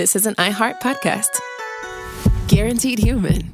This is an iHeart podcast. Guaranteed human.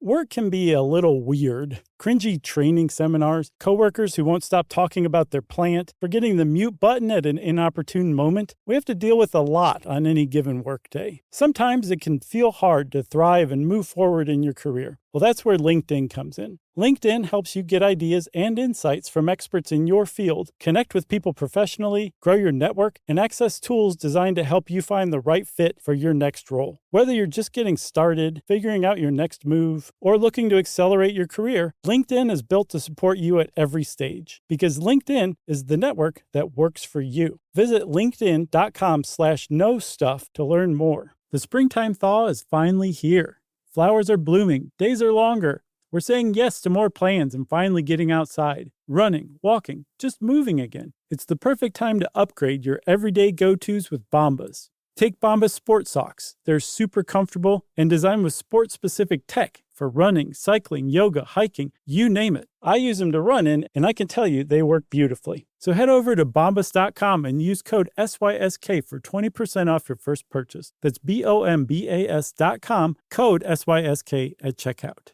Work can be a little weird. Cringy training seminars, coworkers who won't stop talking about their plant, forgetting the mute button at an inopportune moment. We have to deal with a lot on any given workday. Sometimes it can feel hard to thrive and move forward in your career. Well, that's where LinkedIn comes in. LinkedIn helps you get ideas and insights from experts in your field, connect with people professionally, grow your network, and access tools designed to help you find the right fit for your next role. Whether you're just getting started, figuring out your next move, or looking to accelerate your career, LinkedIn is built to support you at every stage because LinkedIn is the network that works for you. Visit linkedin.com/knowstuff to learn more. The springtime thaw is finally here. Flowers are blooming, days are longer. We're saying yes to more plans and finally getting outside, running, walking, just moving again. It's the perfect time to upgrade your everyday go-tos with Bombas. Take Bombas sport socks. They're super comfortable and designed with sport-specific tech for running, cycling, yoga, hiking, you name it. I use them to run in, and I can tell you they work beautifully. So head over to bombas.com and use code SYSK for 20% off your first purchase. That's BOMBAS.com, code SYSK at checkout.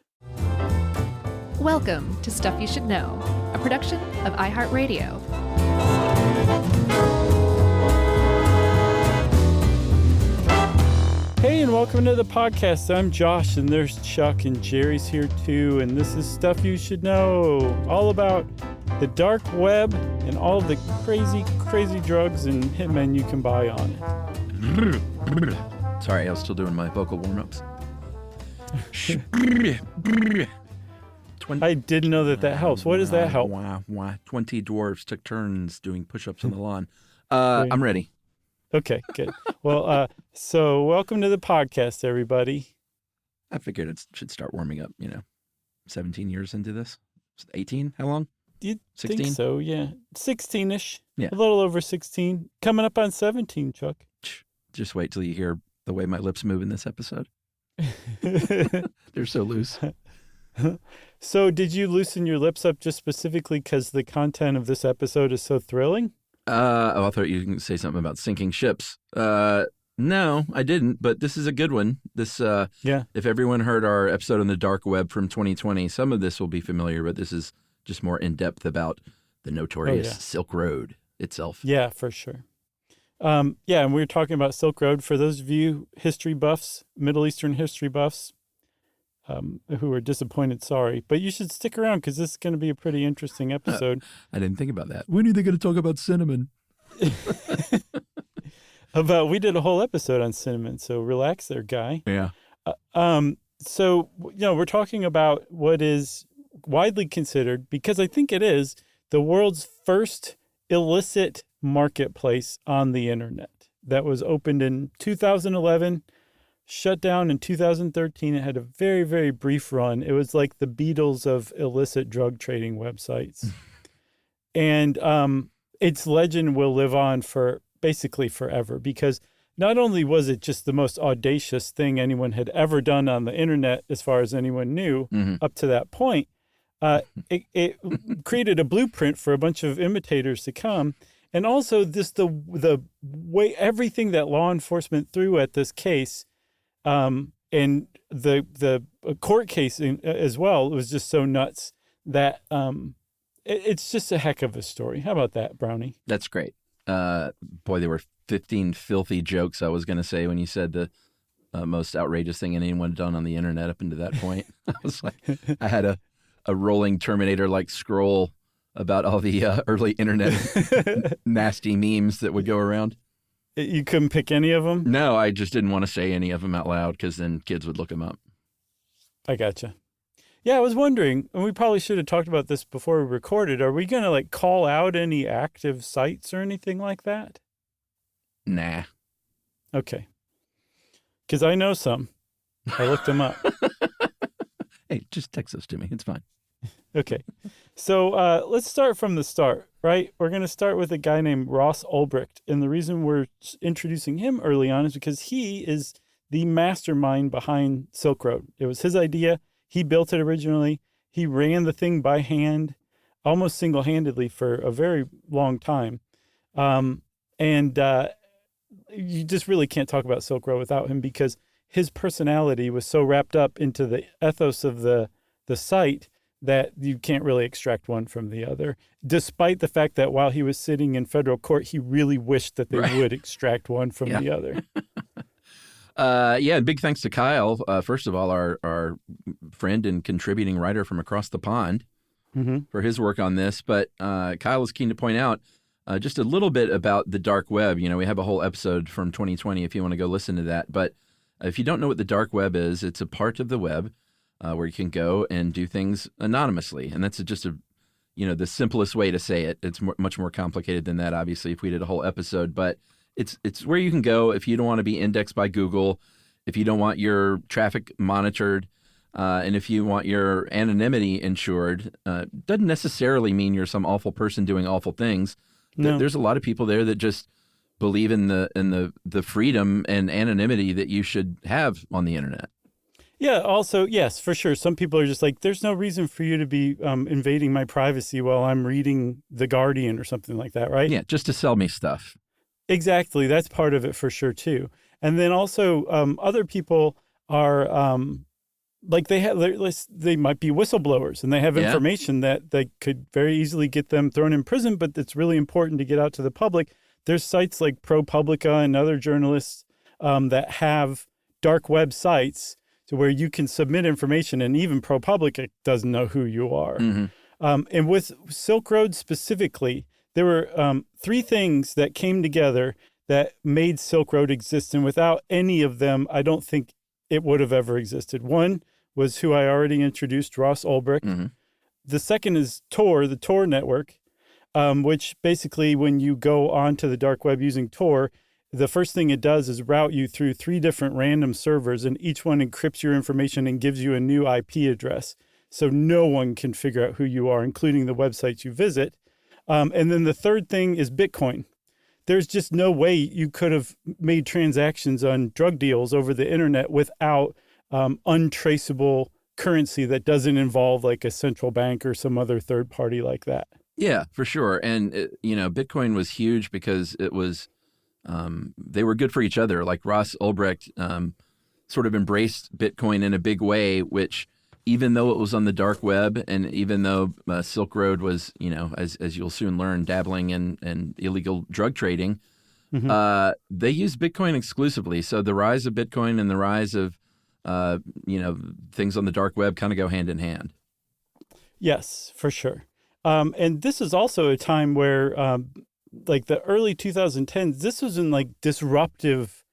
Welcome to Stuff You Should Know, a production of iHeartRadio. Hey, and welcome to the podcast. I'm Josh, and there's Chuck, and Jerry's here too. And this is Stuff You Should Know, all about the dark web and all the crazy, crazy drugs and hitmen you can buy on it. Sorry, I was still doing my vocal warm-ups. I didn't know that helps. What does that help? 20 dwarves took turns doing push-ups on the lawn. I'm ready. Okay, good. Well, so welcome to the podcast, everybody. I figured it should start warming up, 17 years into this. 18? How long? You 16? think so, yeah. 16-ish. Yeah. A little over 16. Coming up on 17, Chuck. Just wait till you hear the way my lips move in this episode. They're so loose. So did you loosen your lips up just specifically because the content of this episode is so thrilling? I thought you were going to say something about sinking ships. No, I didn't, but this is a good one. This, If everyone heard our episode on the dark web from 2020, some of this will be familiar, but this is just more in-depth about the notorious Silk Road itself. Yeah, for sure. And we were talking about Silk Road. For those of you history buffs, Middle Eastern history buffs, who are disappointed, sorry. But you should stick around because this is going to be a pretty interesting episode. I didn't think about that. When are they going to talk about cinnamon? We did a whole episode on cinnamon, so relax there, guy. Yeah. So, we're talking about what is widely considered, because I think it is, the world's first illicit marketplace on the internet that was opened in 2011. Shut down in 2013. It had a very, very brief run. It was like the Beatles of illicit drug trading websites. And its legend will live on for basically forever, because not only was it just the most audacious thing anyone had ever done on the internet, as far as anyone knew up to that point, it created a blueprint for a bunch of imitators to come. And also the way everything that law enforcement threw at this case, and the court case as well, was just so nuts that it's just a heck of a story. How about that, Brownie? That's great. Boy, there were 15 filthy jokes I was going to say when you said the most outrageous thing anyone had done on the internet up until that point. I was like, I had a rolling Terminator-like scroll about all the early internet nasty memes that would go around. You couldn't pick any of them? No, I just didn't want to say any of them out loud because then kids would look them up. I gotcha. Yeah, I was wondering, and we probably should have talked about this before we recorded, are we going to call out any active sites or anything like that? Nah. Okay. Because I know some. I looked them up. Hey, just text those to me. It's fine. Okay. So let's start from the start, right? We're going to start with a guy named Ross Ulbricht. And the reason we're introducing him early on is because he is the mastermind behind Silk Road. It was his idea. He built it originally. He ran the thing by hand, almost single-handedly for a very long time. And you just really can't talk about Silk Road without him, because his personality was so wrapped up into the ethos of the site that you can't really extract one from the other, despite the fact that while he was sitting in federal court, he really wished that they would extract one from the other. Big thanks to Kyle, first of all, our friend and contributing writer from across the pond, for his work on this. But Kyle is keen to point out just a little bit about the dark web. You know, we have a whole episode from 2020 if you want to go listen to that. But if you don't know what the dark web is, it's a part of the web where you can go and do things anonymously. And that's just the simplest way to say it. It's much more complicated than that, obviously, if we did a whole episode. But it's where you can go if you don't want to be indexed by Google, if you don't want your traffic monitored, and if you want your anonymity insured. Doesn't necessarily mean you're some awful person doing awful things. No. There's a lot of people there that just believe in the freedom and anonymity that you should have on the internet. Yeah, also, yes, for sure. Some people are just like, there's no reason for you to be invading my privacy while I'm reading The Guardian or something like that, right? Yeah, just to sell me stuff. Exactly. That's part of it for sure, too. And then also other people are like they might be whistleblowers, and they have information that they could very easily get them thrown in prison, but it's really important to get out to the public. There's sites like ProPublica and other journalists that have dark web sites to where you can submit information, and even ProPublica doesn't know who you are. And with Silk Road specifically, there were 3 things that came together that made Silk Road exist, and without any of them, I don't think it would have ever existed. One was who I already introduced, Ross Ulbricht. The second is Tor, the Tor network, which basically when you go onto the dark web using Tor, the first thing it does is route you through 3 different random servers, and each one encrypts your information and gives you a new IP address. So no one can figure out who you are, including the websites you visit. And then the third thing is Bitcoin. There's just no way you could have made transactions on drug deals over the internet without untraceable currency that doesn't involve like a central bank or some other third party like that. Yeah, for sure. And, Bitcoin was huge because it was, they were good for each other. Like Ross Ulbricht sort of embraced Bitcoin in a big way, which even though it was on the dark web, and even though Silk Road was, as you'll soon learn, dabbling in illegal drug trading, they used Bitcoin exclusively. So the rise of Bitcoin and the rise of, things on the dark web kind of go hand in hand. Yes, for sure. And this is also a time where, like the early 2010s, this was in like disruptive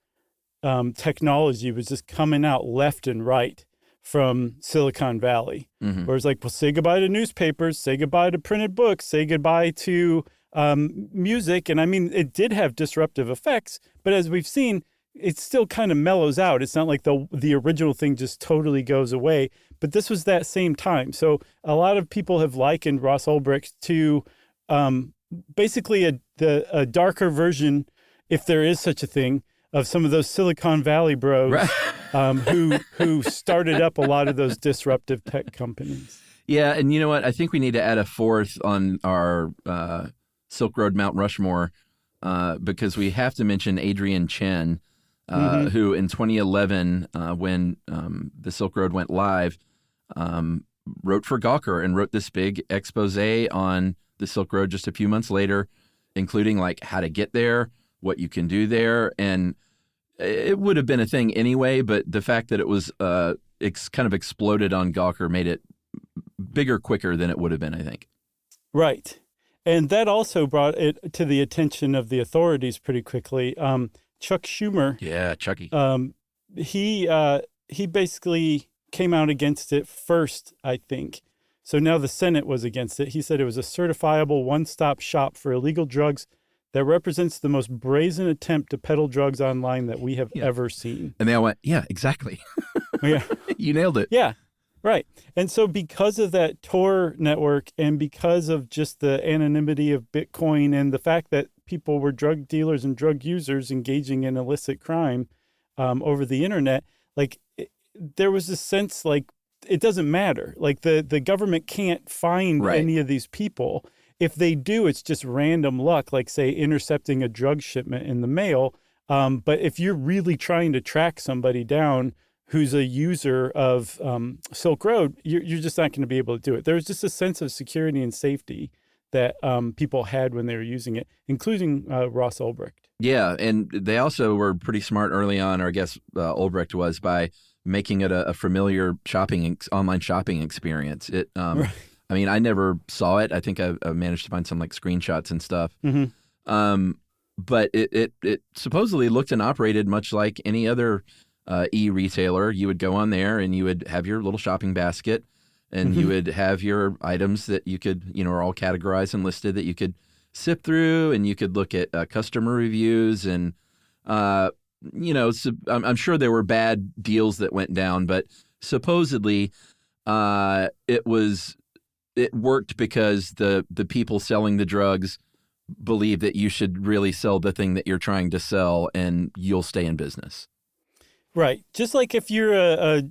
technology was just coming out left and right from Silicon Valley. Where it's like, well, say goodbye to newspapers, say goodbye to printed books, say goodbye to music. And I mean, it did have disruptive effects, but as we've seen, it still kind of mellows out. It's not like the original thing just totally goes away, but this was that same time. So a lot of people have likened Ross Ulbricht to basically a darker version, if there is such a thing, of some of those Silicon Valley bros who started up a lot of those disruptive tech companies. Yeah, and you know what? I think we need to add a fourth on our Silk Road Mount Rushmore because we have to mention Adrian Chen, who in 2011, when the Silk Road went live, wrote for Gawker and wrote this big expose on the Silk Road just a few months later, including like how to get there, what you can do there. And it would have been a thing anyway, but the fact that it was kind of exploded on Gawker made it bigger quicker than it would have been, I think. Right. And that also brought it to the attention of the authorities pretty quickly. Chuck Schumer. Yeah, Chucky. He basically came out against it first, I think. So now the Senate was against it. He said it was a certifiable one-stop shop for illegal drugs that represents the most brazen attempt to peddle drugs online that we have ever seen. And they all went, yeah, exactly. Yeah. You nailed it. Yeah, right. And so because of that Tor network and because of just the anonymity of Bitcoin and the fact that people were drug dealers and drug users engaging in illicit crime over the internet, like there was this sense like it doesn't matter. Like the government can't find any of these people. If they do, it's just random luck, like say intercepting a drug shipment in the mail. But if you're really trying to track somebody down who's a user of Silk Road, you're just not going to be able to do it. There's just a sense of security and safety that people had when they were using it, including Ross Ulbricht. Yeah, and they also were pretty smart early on, or I guess Ulbricht was, by making it a familiar online shopping experience. Right. I mean, I never saw it. I think I managed to find some like screenshots and stuff. Mm-hmm. But it supposedly looked and operated much like any other e-retailer. You would go on there and you would have your little shopping basket, and you would have your items that you could, are all categorized and listed that you could sift through, and you could look at customer reviews and, I'm sure there were bad deals that went down, but supposedly it worked because the people selling the drugs believe that you should really sell the thing that you're trying to sell, and you'll stay in business. Right. Just like if you're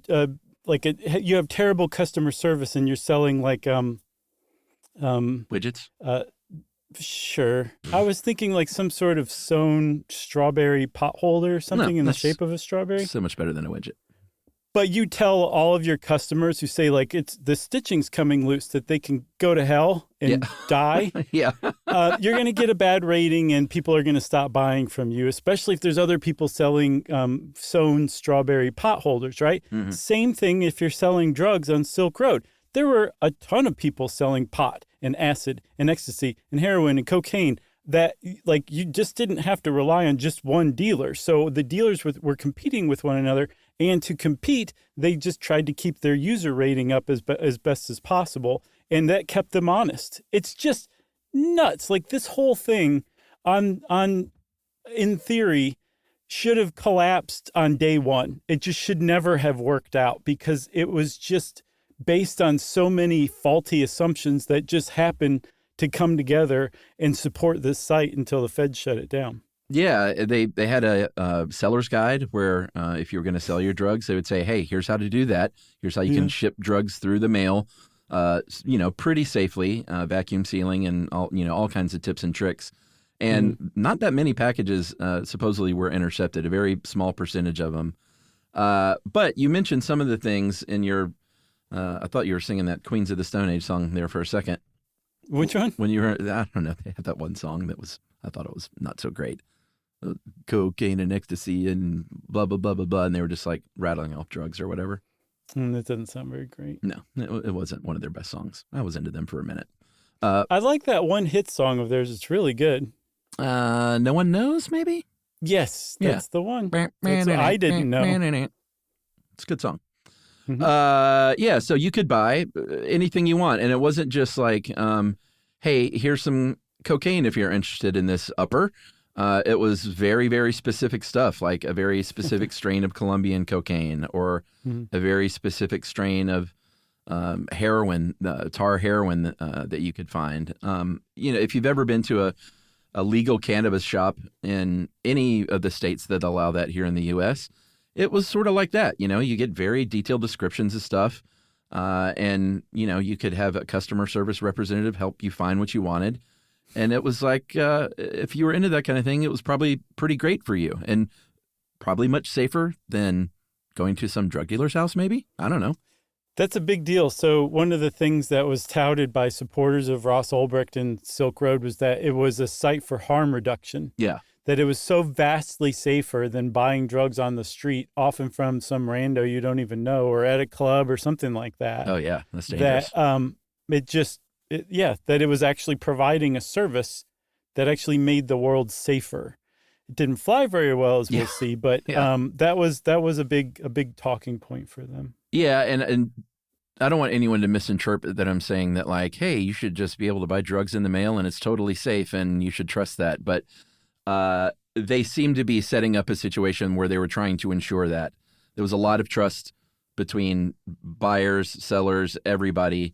you have terrible customer service and you're selling like Widgets. Sure. I was thinking like some sort of sewn strawberry pot holder or something in the shape of a strawberry. So much better than a widget. But you tell all of your customers who say like it's the stitching's coming loose that they can go to hell and die. Yeah. You're going to get a bad rating and people are going to stop buying from you, especially if there's other people selling sewn strawberry pot holders, right? Mm-hmm. Same thing if you're selling drugs on Silk Road. There were a ton of people selling pot and acid and ecstasy and heroin and cocaine that like you just didn't have to rely on just one dealer. So the dealers were competing with one another. And to compete, they just tried to keep their user rating up as best as possible. And that kept them honest. It's just nuts. Like this whole thing in theory, should have collapsed on day one. It just should never have worked out because it was just based on so many faulty assumptions that just happened to come together and support this site until the Fed shut it down. Yeah, they had a seller's guide where if you were going to sell your drugs, they would say, hey, here's how to do that. Here's how you can ship drugs through the mail, pretty safely, vacuum sealing and all kinds of tips and tricks. And not that many packages supposedly were intercepted, a very small percentage of them. But you mentioned some of the things in your, I thought you were singing that Queens of the Stone Age song there for a second. Which one? When you were, I don't know, they had that one song I thought it was not so great. Cocaine and ecstasy and blah, blah, blah, blah, blah. And they were just like rattling off drugs or whatever. That doesn't sound very great. No, it wasn't one of their best songs. I was into them for a minute. I like that one hit song of theirs. It's really good. No One Knows, maybe? Yes, that's the one. That's what I didn't know. It's a good song. Mm-hmm. So you could buy anything you want. And it wasn't just like, hey, here's some cocaine if you're interested in this upper. It was very, very specific stuff, like a very specific strain of Colombian cocaine or a very specific strain of heroin, tar heroin that you could find. If you've ever been to a legal cannabis shop in any of the states that allow that here in the U.S., it was sort of like that. You get very detailed descriptions of stuff, and you could have a customer service representative help you find what you wanted. And it was like, if you were into that kind of thing, it was probably pretty great for you and probably much safer than going to some drug dealer's house, maybe? I don't know. That's a big deal. So one of the things that was touted by supporters of Ross Ulbricht and Silk Road was that it was a site for harm reduction. Yeah. That it was so vastly safer than buying drugs on the street, often from some rando you don't even know, or at a club or something like that. Oh, yeah. That's dangerous. That it was actually providing a service that actually made the world safer. It didn't fly very well, as we'll see, but that was a big talking point for them. Yeah, and I don't want anyone to misinterpret that I'm saying that like, hey, you should just be able to buy drugs in the mail and it's totally safe and you should trust that. But they seem to be setting up a situation where they were trying to ensure that there was a lot of trust between buyers, sellers, everybody.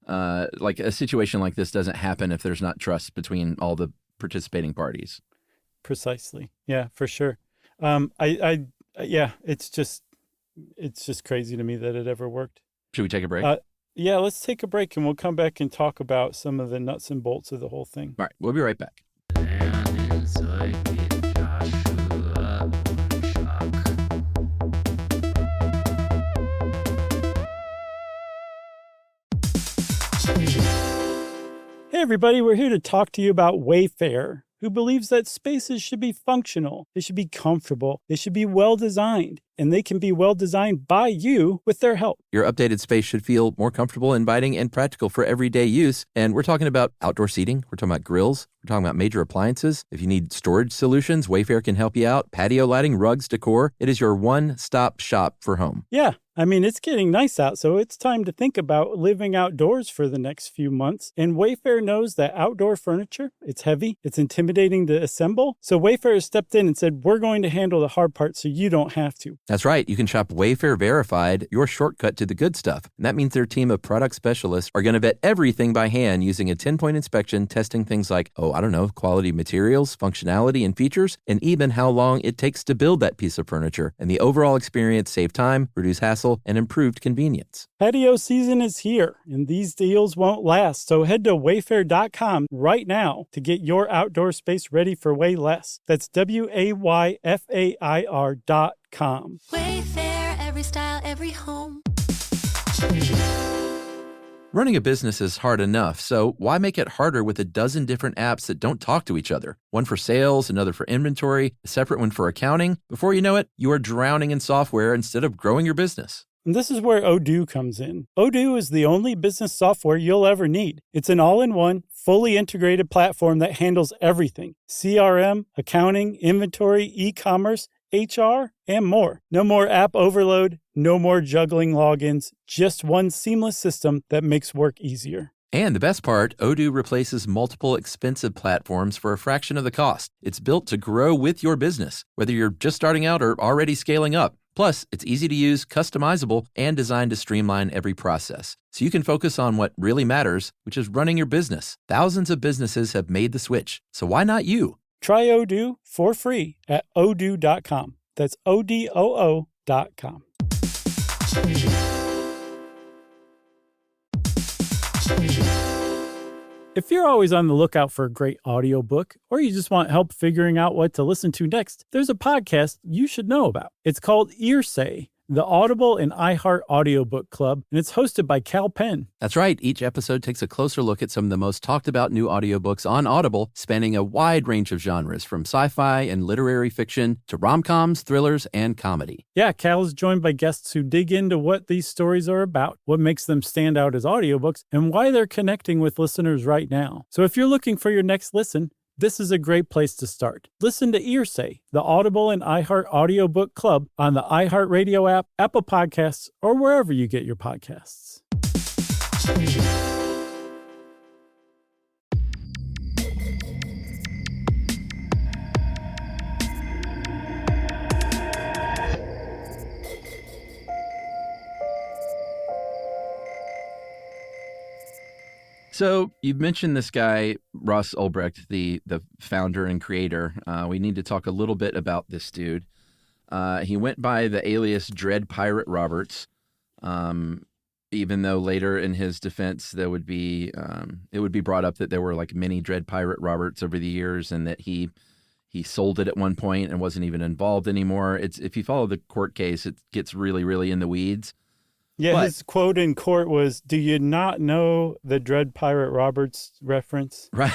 Like a situation like this doesn't happen if there's not trust between all the participating parties. Precisely. Yeah, for sure. It's just crazy to me that it ever worked. Should we take a break? Let's take a break and we'll come back and talk about some of the nuts and bolts of the whole thing. All right, we'll be right back. Hey everybody, we're here to talk to you about Wayfair, who believes that spaces should be functional, they should be comfortable, they should be well designed, and they can be well designed by you with their help. Your updated space should feel more comfortable, inviting, and practical for everyday use. And we're talking about outdoor seating. We're talking about grills. We're talking about major appliances. If you need storage solutions, Wayfair can help you out. Patio lighting, rugs, decor. It is your one-stop shop for home. Yeah, I mean, it's getting nice out, so it's time to think about living outdoors for the next few months. And Wayfair knows that outdoor furniture, it's heavy, it's intimidating to assemble. So Wayfair has stepped in and said, we're going to handle the hard part so you don't have to. That's right. You can shop Wayfair Verified, your shortcut to the good stuff. And that means their team of product specialists are going to vet everything by hand using a 10-point inspection, testing things like, quality materials, functionality, and features, and even how long it takes to build that piece of furniture. And the overall experience save time, reduce hassle, and improved convenience. Patio season is here, and these deals won't last. So head to wayfair.com right now to get your outdoor space ready for way less. That's WAYFAIR.com. Wayfair, every style, every home. Running a business is hard enough, so why make it harder with a dozen different apps that don't talk to each other? One for sales, another for inventory, a separate one for accounting. Before you know it, you are drowning in software instead of growing your business. And this is where Odoo comes in. Odoo is the only business software you'll ever need. It's an all-in-one, fully integrated platform that handles everything: CRM, accounting, inventory, e-commerce, HR, and more. No more app overload, no more juggling logins, just one seamless system that makes work easier. And the best part, Odoo replaces multiple expensive platforms for a fraction of the cost. It's built to grow with your business, whether you're just starting out or already scaling up. Plus, it's easy to use, customizable, and designed to streamline every process. So you can focus on what really matters, which is running your business. Thousands of businesses have made the switch. So why not you? Try Odoo for free at odoo.com. That's ODOO.com. If you're always on the lookout for a great audiobook, or you just want help figuring out what to listen to next, there's a podcast you should know about. It's called Earsay, the Audible and iHeart Audiobook Club, and it's hosted by Cal Penn. That's right. Each episode takes a closer look at some of the most talked about new audiobooks on Audible, spanning a wide range of genres, from sci-fi and literary fiction to rom-coms, thrillers, and comedy. Yeah, Cal is joined by guests who dig into what these stories are about, what makes them stand out as audiobooks, and why they're connecting with listeners right now. So if you're looking for your next listen, this is a great place to start. Listen to Earsay, the Audible and iHeart Audiobook Club, on the iHeartRadio app, Apple Podcasts, or wherever you get your podcasts. So you've mentioned this guy, Ross Ulbricht, the founder and creator. We need to talk a little bit about this dude. He went by the alias Dread Pirate Roberts, even though later in his defense there would be it would be brought up that there were like many Dread Pirate Roberts over the years, and that he sold it at one point and wasn't even involved anymore. If you follow the court case, it gets really, really in the weeds. Yeah, But his quote in court was, "Do you not know the Dread Pirate Roberts reference?" Right.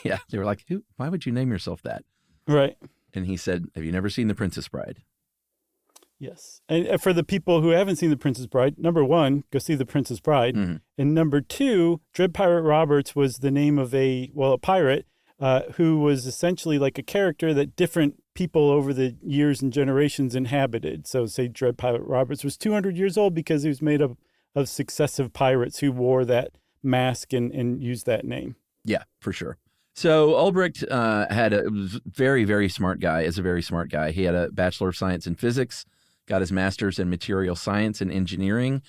Yeah. They were like, why would you name yourself that? Right. And he said, have you never seen The Princess Bride? Yes. And for the people who haven't seen The Princess Bride, number one, go see The Princess Bride. Mm-hmm. And number two, Dread Pirate Roberts was the name of a pirate who was essentially like a character that different people over the years and generations inhabited. So say Dread Pirate Roberts was 200 years old because he was made up of successive pirates who wore that mask and used that name. Yeah, for sure. So Ulbricht was a very, very smart guy. Is a very smart guy. He had a Bachelor of Science in Physics, got his Master's in Material Science and Engineering,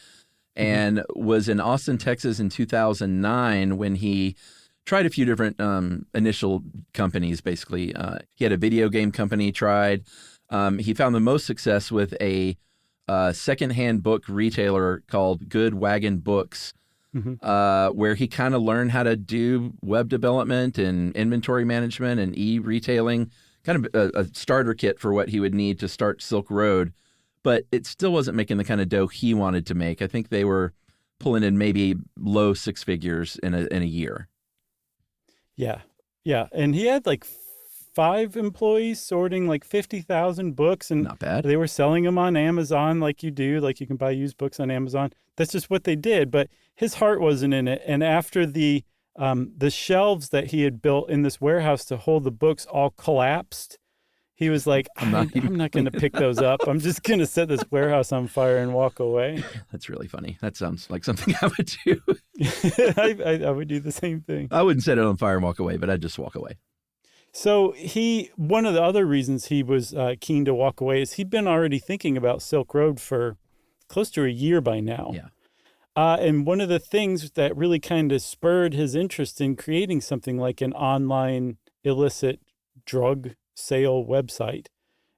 and was in Austin, Texas in 2009 when he tried a few different initial companies, basically. He had a video game company he tried. He found the most success with a secondhand book retailer called Good Wagon Books, where he kind of learned how to do web development and inventory management and e-retailing, kind of a starter kit for what he would need to start Silk Road. But it still wasn't making the kind of dough he wanted to make. I think they were pulling in maybe low six figures in a year. Yeah. Yeah. And he had like 5 employees sorting like 50,000 books, and Not bad. they were selling them on Amazon like you do, like you can buy used books on Amazon. That's just what they did. But his heart wasn't in it. And after the shelves that he had built in this warehouse to hold the books all collapsed, he was like, I'm not going to pick those up. I'm just going to set this warehouse on fire and walk away. That's really funny. That sounds like something I would do. I would do the same thing. I wouldn't set it on fire and walk away, but I'd just walk away. So one of the other reasons he was keen to walk away is he'd been already thinking about Silk Road for close to a year by now. Yeah. And one of the things that really kind of spurred his interest in creating something like an online illicit drug sale website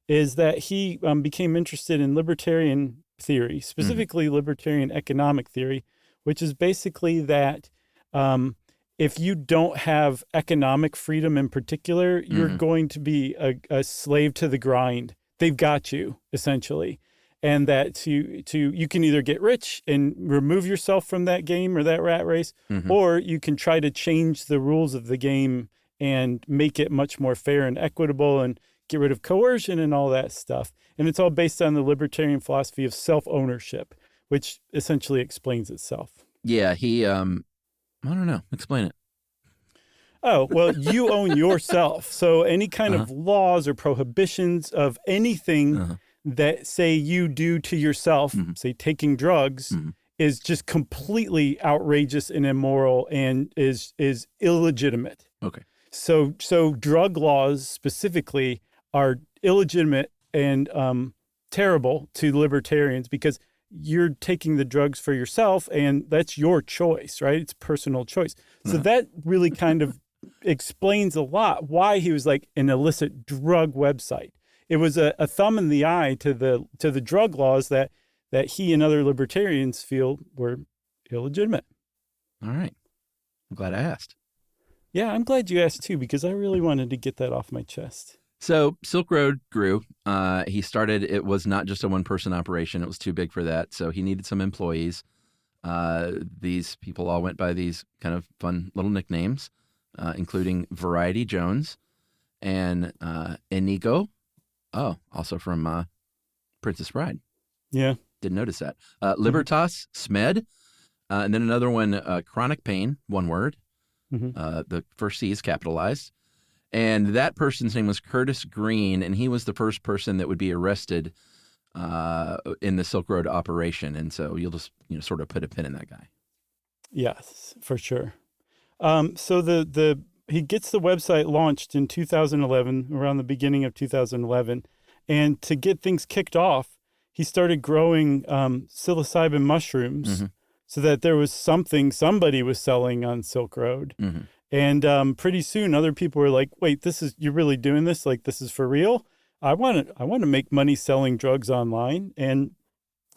is that he became interested in libertarian theory, specifically libertarian economic theory, which is basically that if you don't have economic freedom in particular, you're going to be a slave to the grind. They've got you, essentially. And that you can either get rich and remove yourself from that game or that rat race, or you can try to change the rules of the game and make it much more fair and equitable and get rid of coercion and all that stuff. And it's all based on the libertarian philosophy of self-ownership, which essentially explains itself. Yeah, he, I don't know. Explain it. Oh, well, you own yourself. So any kind of laws or prohibitions of anything that say you do to yourself, say taking drugs, is just completely outrageous and immoral and is illegitimate. Okay. So drug laws specifically are illegitimate and terrible to libertarians because you're taking the drugs for yourself and that's your choice, right? It's personal choice. So that really kind of explains a lot why he was like an illicit drug website. It was a thumb in the eye to the drug laws that he and other libertarians feel were illegitimate. All right. I'm glad I asked. Yeah, I'm glad you asked too, because I really wanted to get that off my chest. So Silk Road grew. He started, it was not just a one-person operation. It was too big for that. So he needed some employees. These people all went by these kind of fun little nicknames, including Variety Jones and Inigo. Oh, also from Princess Bride. Yeah. Didn't notice that. Libertas, Smed, and then another one, Chronic Pain, one word. The first C is capitalized. And that person's name was Curtis Green, and he was the first person that would be arrested in the Silk Road operation. And so you'll just sort of put a pin in that guy. Yes, for sure. So he gets the website launched in 2011, around the beginning of 2011. And to get things kicked off, he started growing psilocybin mushrooms so that there was somebody was selling on Silk Road. And pretty soon other people were like, wait, you're really doing this? Like, this is for real? I want to make money selling drugs online. And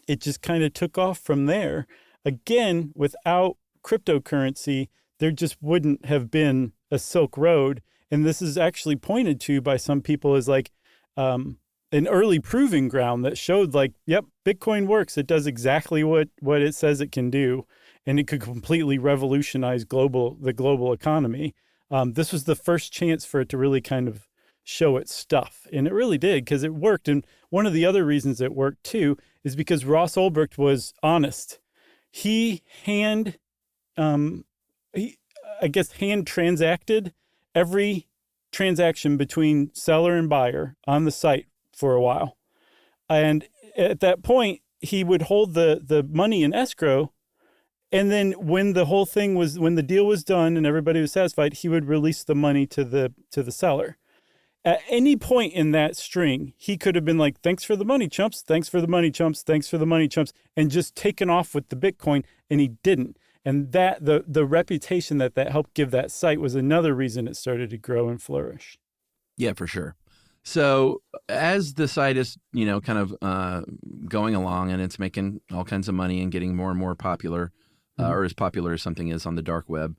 it just kind of took off from there. Again, without cryptocurrency, there just wouldn't have been a Silk Road. And this is actually pointed to by some people as like an early proving ground that showed like, yep, Bitcoin works. It does exactly what it says it can do. And it could completely revolutionize the global economy. This was the first chance for it to really kind of show its stuff. And it really did, because it worked. And one of the other reasons it worked too is because Ross Ulbricht was honest. He hand transacted every transaction between seller and buyer on the site for a while. And at that point, he would hold the money in escrow. And then when the deal was done and everybody was satisfied, he would release the money to the seller. At any point in that string, he could have been like, thanks for the money, chumps. Thanks for the money, chumps. Thanks for the money, chumps. And just taken off with the Bitcoin. And he didn't. And that the reputation that helped give that site was another reason it started to grow and flourish. Yeah, for sure. So as the site is, kind of going along and it's making all kinds of money and getting more and more popular, or as popular as something is on the dark web,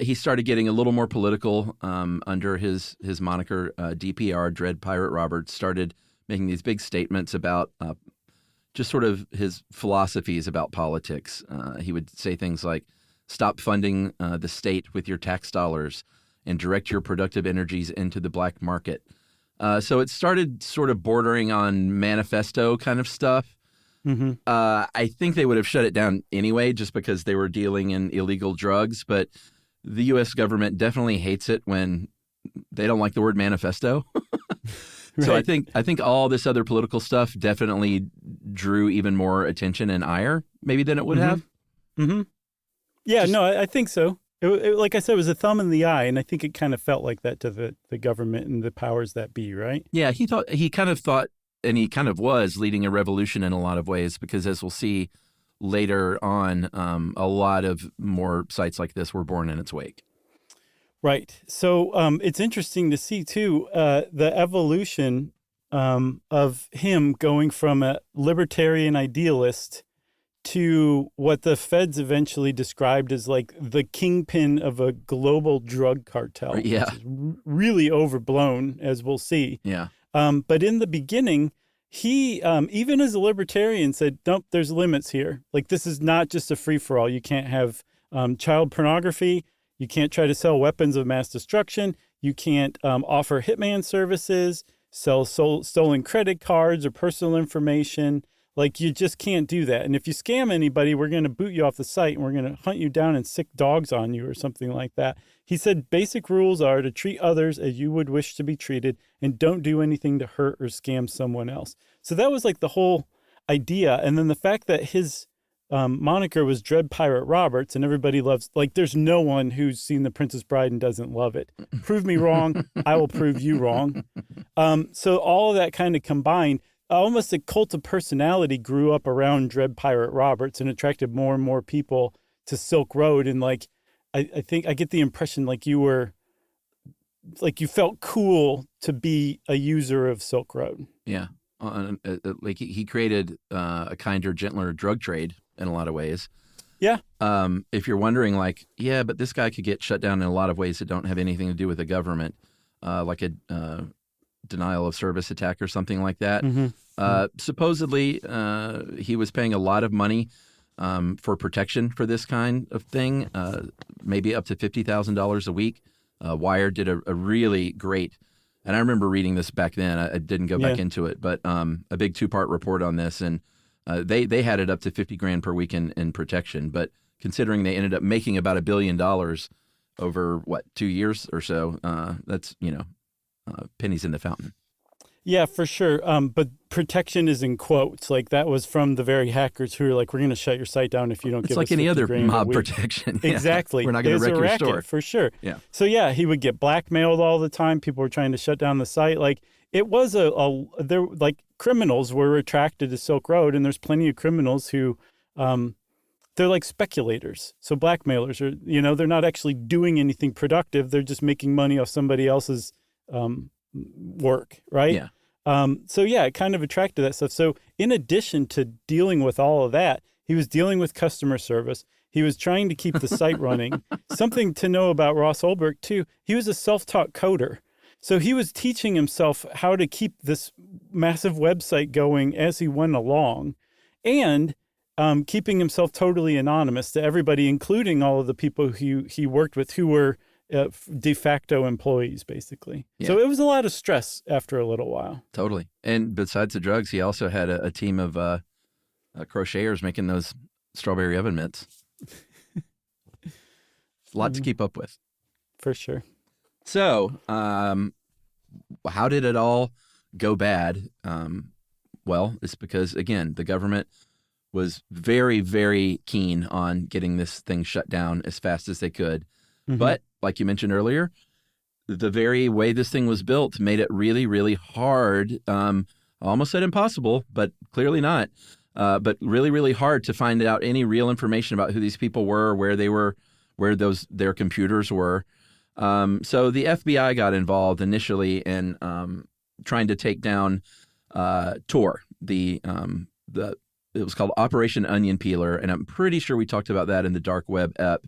he started getting a little more political under his moniker. DPR, Dread Pirate Roberts, started making these big statements about just sort of his philosophies about politics. He would say things like, stop funding the state with your tax dollars and direct your productive energies into the black market. So it started sort of bordering on manifesto kind of stuff. Mm-hmm. I think they would have shut it down anyway just because they were dealing in illegal drugs. But the U.S. government definitely hates it when they don't like the word manifesto. So Right. I think all this other political stuff definitely drew even more attention and ire maybe than it would have. Mm-hmm. Yeah, no, I think so. Like I said, it was a thumb in the eye, and I think it kind of felt like that to the government and the powers that be, right? Yeah, he kind of thought, and he kind of was leading a revolution in a lot of ways because, as we'll see later on, a lot of more sites like this were born in its wake. Right. So it's interesting to see, too, the evolution of him going from a libertarian idealist to what the feds eventually described as like the kingpin of a global drug cartel. Yeah. Which is really overblown, as we'll see. Yeah. But in the beginning, he, even as a libertarian, said, nope, there's limits here. Like, this is not just a free-for-all. You can't have child pornography. You can't try to sell weapons of mass destruction. You can't offer hitman services, sell stolen credit cards or personal information. Like, you just can't do that. And if you scam anybody, we're going to boot you off the site and we're going to hunt you down and sick dogs on you or something like that. He said basic rules are to treat others as you would wish to be treated and don't do anything to hurt or scam someone else. So that was like the whole idea. And then the fact that his moniker was Dread Pirate Roberts, and everybody loves, like, there's no one who's seen The Princess Bride and doesn't love it. Prove me wrong, I will prove you wrong. So all of that kind of combined, almost a cult of personality grew up around Dread Pirate Roberts and attracted more and more people to Silk Road. And like, I think I get the impression like you were, like you felt cool to be a user of Silk Road. Yeah. Like he created a kinder, gentler drug trade in a lot of ways. Yeah. If you're wondering, like, yeah, but this guy could get shut down in a lot of ways that don't have anything to do with the government, like a denial of service attack or something like that. Mm-hmm. Supposedly, he was paying a lot of money for protection for this kind of thing, maybe up to $50,000 a week. Wired did a really great, and I remember reading this back then. I didn't go back into it, but a big 2-part report on this, and they had it up to $50,000 per week in protection. But considering they ended up making about $1 billion over 2 years or so, that's pennies in the fountain. Yeah, for sure. But protection is in quotes. Like that was from the very hackers who were like, "We're going to shut your site down if you don't It's give like us any other $50,000 a mob week." protection. Exactly. We're not going to wreck a your racket, store. for sure. Yeah. So yeah, he would get blackmailed all the time. People were trying to shut down the site. Like it was there, like criminals were attracted to Silk Road, and there's plenty of criminals who, they're like speculators. So blackmailers are, they're not actually doing anything productive. They're just making money off somebody else's work, right? Yeah. So yeah, it kind of attracted that stuff. So in addition to dealing with all of that, he was dealing with customer service. He was trying to keep the site running. Something to know about Ross Ulbricht too, he was a self-taught coder. So he was teaching himself how to keep this massive website going as he went along, and keeping himself totally anonymous to everybody, including all of the people he worked with who were de facto employees, basically. Yeah. So it was a lot of stress after a little while. Totally. And besides the drugs, he also had a team of crocheters making those strawberry oven mitts. A lot to keep up with. For sure. So, how did it all go bad? Well, it's because, again, the government was very, very keen on getting this thing shut down as fast as they could. Mm-hmm. But like you mentioned earlier, the very way this thing was built made it really, really hard. I almost said impossible, but clearly not. But really, really hard to find out any real information about who these people were, where they were, where their computers were. So the FBI got involved initially in trying to take down Tor. It was called Operation Onion Peeler, and I'm pretty sure we talked about that in the Dark Web ep.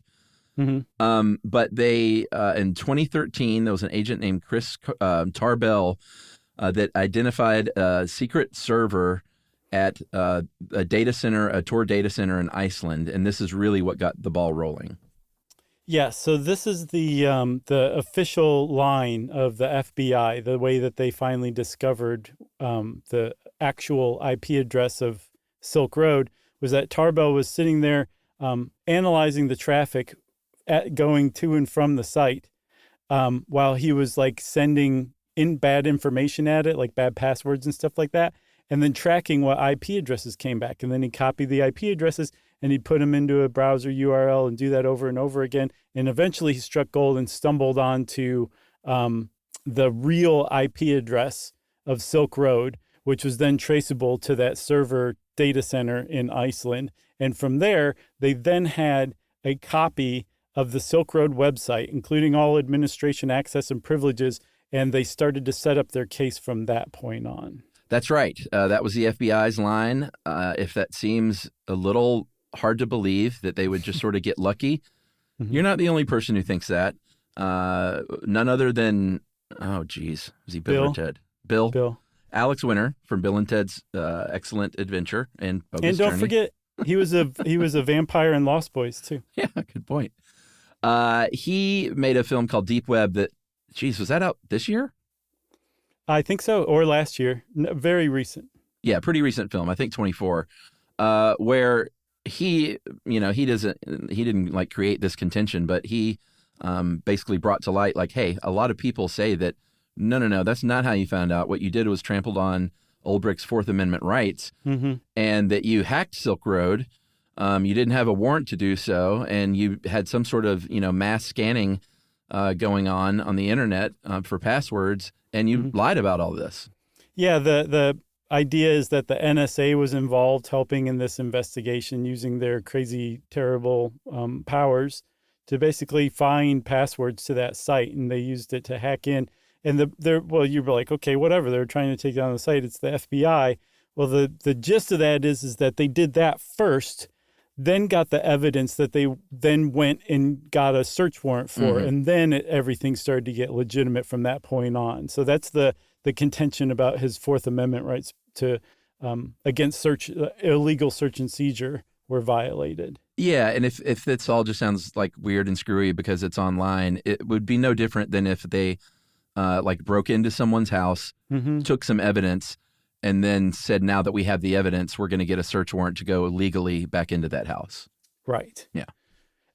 Mm-hmm. But they, in 2013, there was an agent named Chris Tarbell that identified a secret server at a data center, a Tor data center in Iceland, and this is really what got the ball rolling. Yeah, so this is the official line of the FBI, the way that they finally discovered the actual IP address of Silk Road was that Tarbell was sitting there analyzing the traffic going to and from the site while he was like sending in bad information at it, like bad passwords and stuff like that, and then tracking what IP addresses came back. And then he copied the IP addresses and he'd put them into a browser URL and do that over and over again. And eventually he struck gold and stumbled onto the real IP address of Silk Road, which was then traceable to that server data center in Iceland. And from there, they then had a copy of the Silk Road website, including all administration access and privileges, and they started to set up their case from that point on. That's right. That was the FBI's line. If that seems a little hard to believe that they would just sort of get lucky, you're not the only person who thinks that. None other than, was he Bill or Ted? Bill. Alex Winter from Bill and Ted's Excellent Adventure and Bogus And don't Journey. forget, he was a vampire in Lost Boys too. Yeah, good point. He made a film called Deep Web that, was that out this year? I think so, or last year. Very recent. Yeah, pretty recent film. I think 24, where he didn't like create this contention, but he basically brought to light like, hey, a lot of people say that no, that's not how you found out. What you did was trampled on Ulbricht's Fourth Amendment rights, and that you hacked Silk Road. You didn't have a warrant to do so, and you had some sort of mass scanning going on the internet for passwords, and you lied about all this. Yeah, the idea is that the NSA was involved helping in this investigation using their crazy, terrible powers to basically find passwords to that site, and they used it to hack in. And you were like, okay, whatever. They're trying to take down the site. It's the FBI. Well, the gist of that is that they did that first, then got the evidence that they then went and got a search warrant for, and then everything started to get legitimate from that point on. So that's the contention about his Fourth Amendment rights to against illegal search and seizure were violated. Yeah, and if this all just sounds like weird and screwy because it's online, it would be no different than if they broke into someone's house, took some evidence, and then said, now that we have the evidence, we're going to get a search warrant to go legally back into that house. Right. Yeah.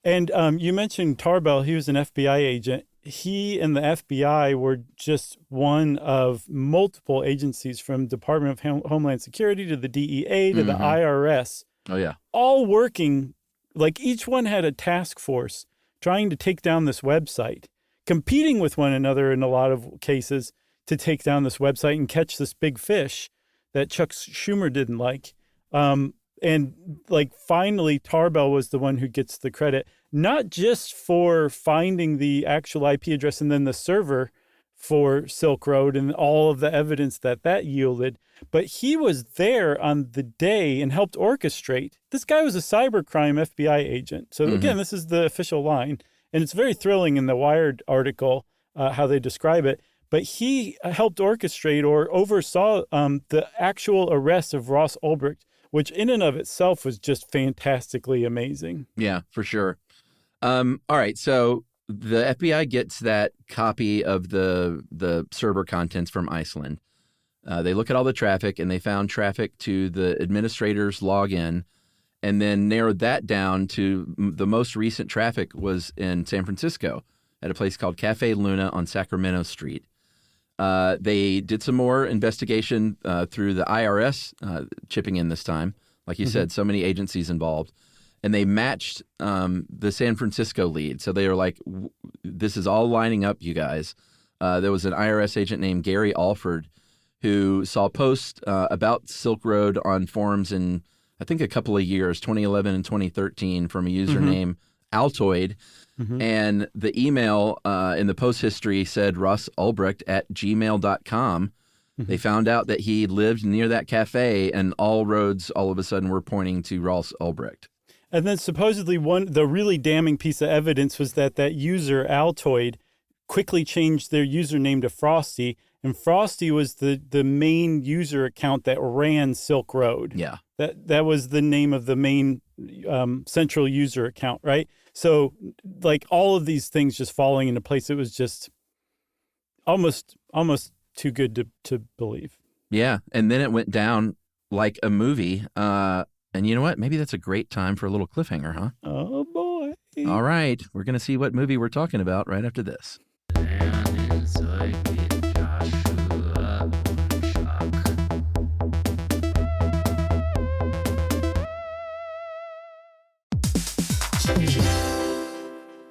And you mentioned Tarbell. He was an FBI agent. He and the FBI were just one of multiple agencies, from Department of Homeland Security to the DEA to the IRS. Oh, yeah. All working, like each one had a task force trying to take down this website, competing with one another in a lot of cases to take down this website and catch this big fish that Chuck Schumer didn't like. And finally, Tarbell was the one who gets the credit, not just for finding the actual IP address and then the server for Silk Road and all of the evidence that yielded, but he was there on the day and helped orchestrate. This guy was a cybercrime FBI agent. So again, this is the official line, and it's very thrilling in the Wired article how they describe it. But he helped orchestrate or oversaw the actual arrest of Ross Ulbricht, which in and of itself was just fantastically amazing. Yeah, for sure. All right, so the FBI gets that copy of the server contents from Iceland. They look at all the traffic, and they found traffic to the administrator's login, and then narrowed that down to the most recent traffic was in San Francisco at a place called Cafe Luna on Sacramento Street. They did some more investigation through the IRS chipping in this time. Like you said, so many agencies involved. And they matched the San Francisco lead. So they were like, this is all lining up, you guys. There was an IRS agent named Gary Alford who saw posts about Silk Road on forums in, I think, a couple of years, 2011 and 2013, from a user named Altoid. And the email in the post history said rossulbricht@gmail.com. They found out that he lived near that cafe, and all roads all of a sudden were pointing to Ross Ulbricht. And then supposedly the really damning piece of evidence was that user Altoid quickly changed their username to Frosty And Frosty was the main user account that ran Silk Road. Yeah. That was the name of the main central user account, right? So like all of these things just falling into place, it was just almost too good to believe. Yeah. And then it went down like a movie. And you know what? Maybe that's a great time for a little cliffhanger, huh? Oh, boy. All right. We're going to see what movie we're talking about right after this.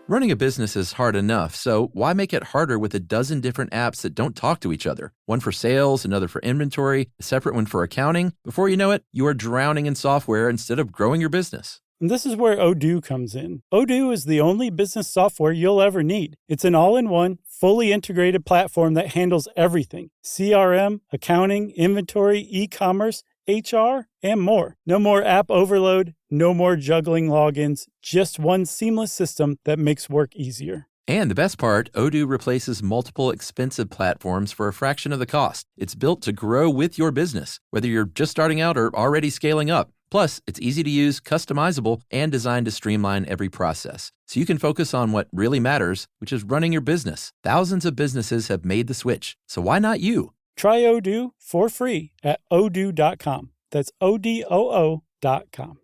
Running a business is hard enough, so why make it harder with a dozen different apps that don't talk to each other? One for sales, another for inventory, a separate one for accounting. Before you know it, you are drowning in software instead of growing your business. And this is where Odoo comes in. Odoo is the only business software you'll ever need. It's an all-in-one, fully integrated platform that handles everything: CRM, accounting, inventory, e-commerce, HR, and more. No more app overload, no more juggling logins, just one seamless system that makes work easier. And the best part, Odoo replaces multiple expensive platforms for a fraction of the cost. It's built to grow with your business, whether you're just starting out or already scaling up. Plus, it's easy to use, customizable, and designed to streamline every process. So you can focus on what really matters, which is running your business. Thousands of businesses have made the switch. So why not you? Try Odoo for free at odoo.com. That's ODOO.com.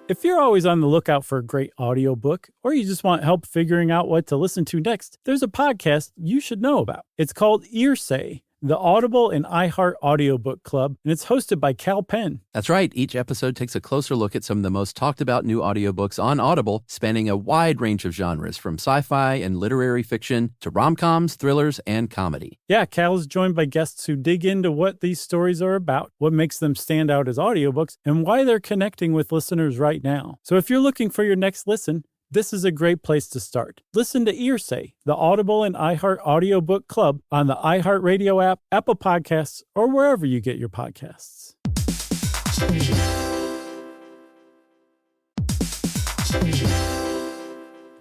If you're always on the lookout for a great audiobook, or you just want help figuring out what to listen to next, there's a podcast you should know about. It's called Earsay, the Audible and iHeart Audiobook Club, and it's hosted by Cal Penn. That's right. Each episode takes a closer look at some of the most talked about new audiobooks on Audible, spanning a wide range of genres, from sci-fi and literary fiction to rom-coms, thrillers, and comedy. Yeah, Cal is joined by guests who dig into what these stories are about, what makes them stand out as audiobooks, and why they're connecting with listeners right now. So if you're looking for your next listen, this is a great place to start. Listen to Earsay, the Audible and iHeart Audiobook Club, on the iHeartRadio app, Apple Podcasts, or wherever you get your podcasts.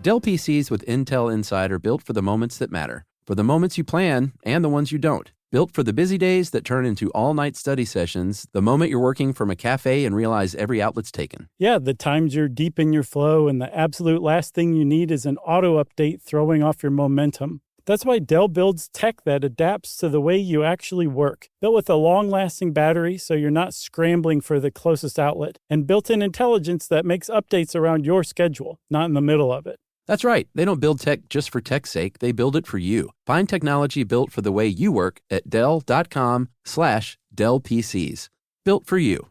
Dell PCs with Intel Inside are built for the moments that matter, for the moments you plan and the ones you don't. Built for the busy days that turn into all-night study sessions, the moment you're working from a cafe and realize every outlet's taken. Yeah, the times you're deep in your flow and the absolute last thing you need is an auto update throwing off your momentum. That's why Dell builds tech that adapts to the way you actually work. Built with a long-lasting battery so you're not scrambling for the closest outlet, and built-in intelligence that makes updates around your schedule, not in the middle of it. That's right. They don't build tech just for tech's sake. They build it for you. Find technology built for the way you work at Dell.com/Dell PCs. Built for you.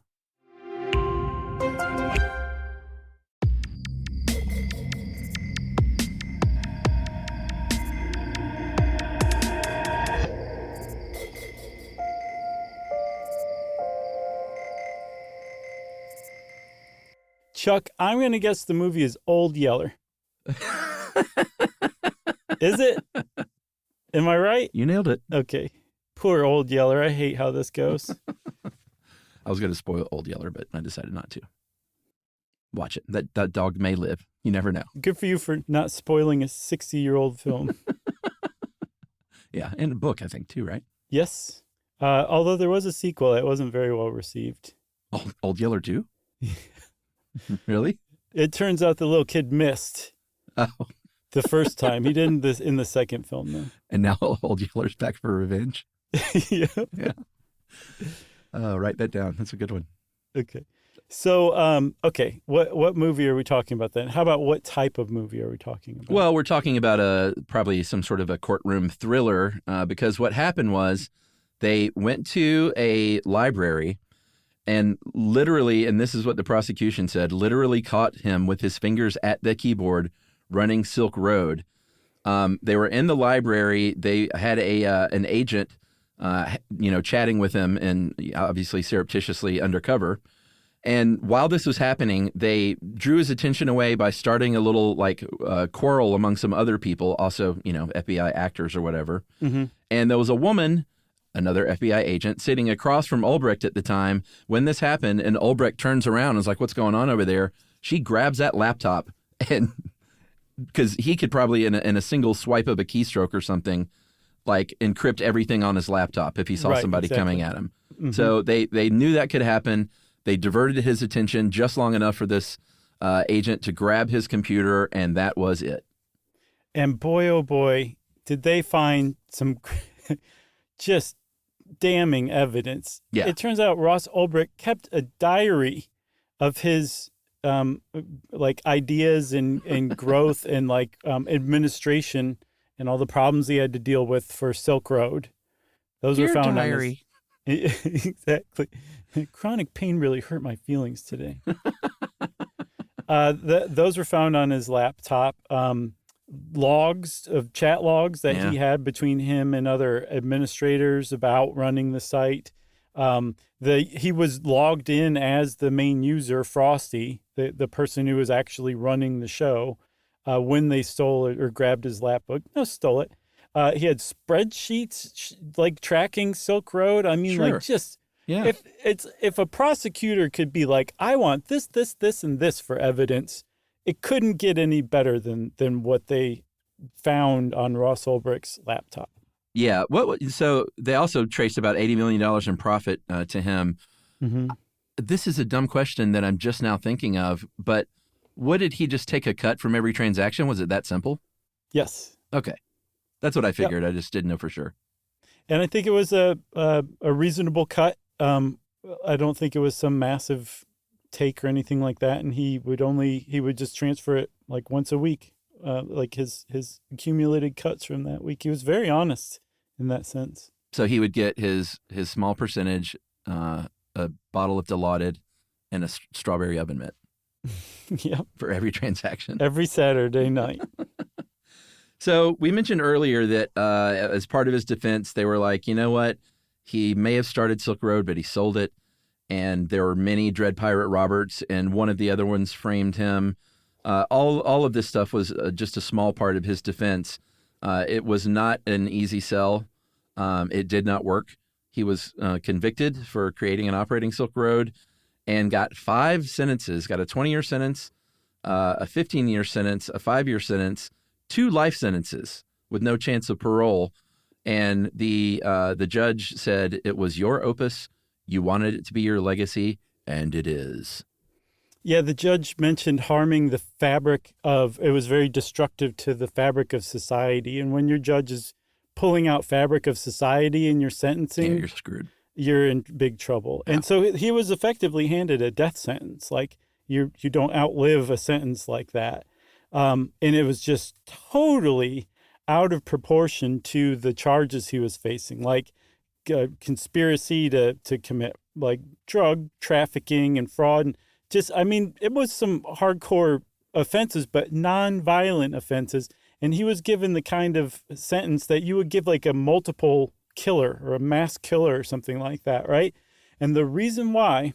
Chuck, I'm going to guess the movie is Old Yeller. Is it? Am I right? You nailed it. Okay. Poor Old Yeller. I hate how this goes. I was going to spoil Old Yeller, but I decided not to. Watch it. That dog may live. You never know. Good for you for not spoiling a 60-year-old film. Yeah, and a book, I think, too, right? Yes. Although there was a sequel that wasn't very well received. Old Yeller 2? Really? It turns out the little kid missed Oh. the first time. He didn't in the second film, though. And now Old Yeller's back for revenge? Yeah. Yeah. Write that down. That's a good one. Okay. So, okay, what movie are we talking about then? How about what type of movie are we talking about? Well, we're talking about probably some sort of a courtroom thriller because what happened was they went to a library and literally, and this is what the prosecution said, literally caught him with his fingers at the keyboard running Silk Road. They were in the library. They had an agent, chatting with him and obviously surreptitiously undercover. And while this was happening, they drew his attention away by starting a little quarrel among some other people, also, FBI actors or whatever. Mm-hmm. And there was a woman, another FBI agent, sitting across from Ulbricht at the time when this happened. And Ulbricht turns around and is like, "What's going on over there?" She grabs that laptop and because he could probably in a single swipe of a keystroke or something, like encrypt everything on his laptop if he saw Right, somebody exactly. coming at him. Mhm. So they knew that could happen. They diverted his attention just long enough for this agent to grab his computer, and that was it. And boy, oh boy, did they find some just damning evidence. Yeah. It turns out Ross Ulbricht kept a diary of his like ideas and growth and like administration and all the problems he had to deal with for Silk Road. Those were found on his... Exactly. Chronic pain really hurt my feelings today. Those were found on his laptop. Logs of chat logs that he had between him and other administrators about running the site. He was logged in as the main user, Frosty, the person who was actually running the show, when they stole it or grabbed his lapbook. No, stole it. He had spreadsheets like tracking Silk Road. I mean, Sure. like just Yeah. if a prosecutor could be like, I want this, this, this, and this for evidence, it couldn't get any better than what they found on Ross Ulbricht's laptop. Yeah. So they also traced about $80 million in profit to him. Mm-hmm. This is a dumb question that I'm just now thinking of, but what did he just take a cut from every transaction? Was it that simple? Yes. Okay. That's what I figured. I just didn't know for sure. And I think it was a reasonable cut. I don't think it was some massive take or anything like that. And he would just transfer it like once a week, like his accumulated cuts from that week. He was very honest in that sense. So he would get his small percentage, a bottle of Dilaudid, and a strawberry oven mitt Yep. for every transaction. Every Saturday night. So we mentioned earlier that as part of his defense, they were like, you know what? He may have started Silk Road, but he sold it. And there were many Dread Pirate Roberts, and one of the other ones framed him. All of this stuff was just a small part of his defense. It was not an easy sell. It did not work. He was convicted for creating and operating Silk Road and got 5 sentences, got a 20-year sentence, a 15-year sentence, a 5-year sentence, 2 life sentences with no chance of parole. And the judge said it was your opus. You wanted it to be your legacy, and it is. Yeah, the judge mentioned harming the fabric of, it was very destructive to the fabric of society. And when your judge is pulling out fabric of society in your sentencing, Yeah, you're screwed. You're in big trouble. Yeah. And so he was effectively handed a death sentence. Like you don't outlive a sentence like that. And it was just totally out of proportion to the charges he was facing, like conspiracy to commit like drug trafficking and fraud. And just, I mean, it was some hardcore offenses, but non-violent offenses. And he was given the kind of sentence that you would give like a multiple killer or a mass killer or something like that, right? And the reason why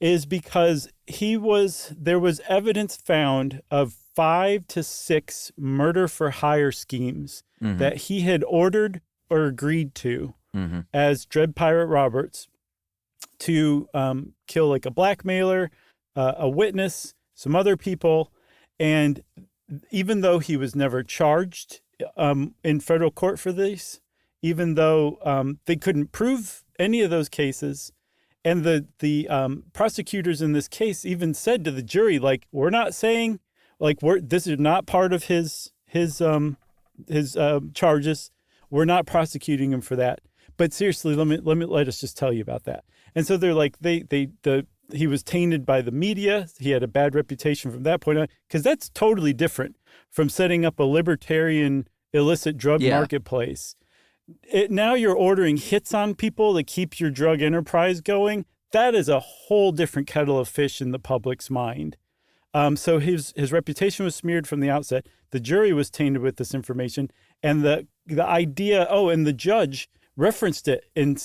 is because there was evidence found of 5 to 6 murder for hire schemes that he had ordered or agreed to as Dread Pirate Roberts to kill like a blackmailer, a witness, some other people. And even though he was never charged in federal court for this, even though they couldn't prove any of those cases, and the prosecutors in this case even said to the jury, like, we're not saying, like, this is not part of his charges. We're not prosecuting him for that. But seriously, let us just tell you about that. And so they're like, he was tainted by the media. He had a bad reputation from that point on, because that's totally different from setting up a libertarian illicit drug marketplace. Now you're ordering hits on people to keep your drug enterprise going. That is a whole different kettle of fish in the public's mind. So his reputation was smeared from the outset. The jury was tainted with this information, and the idea. Oh, and the judge referenced it in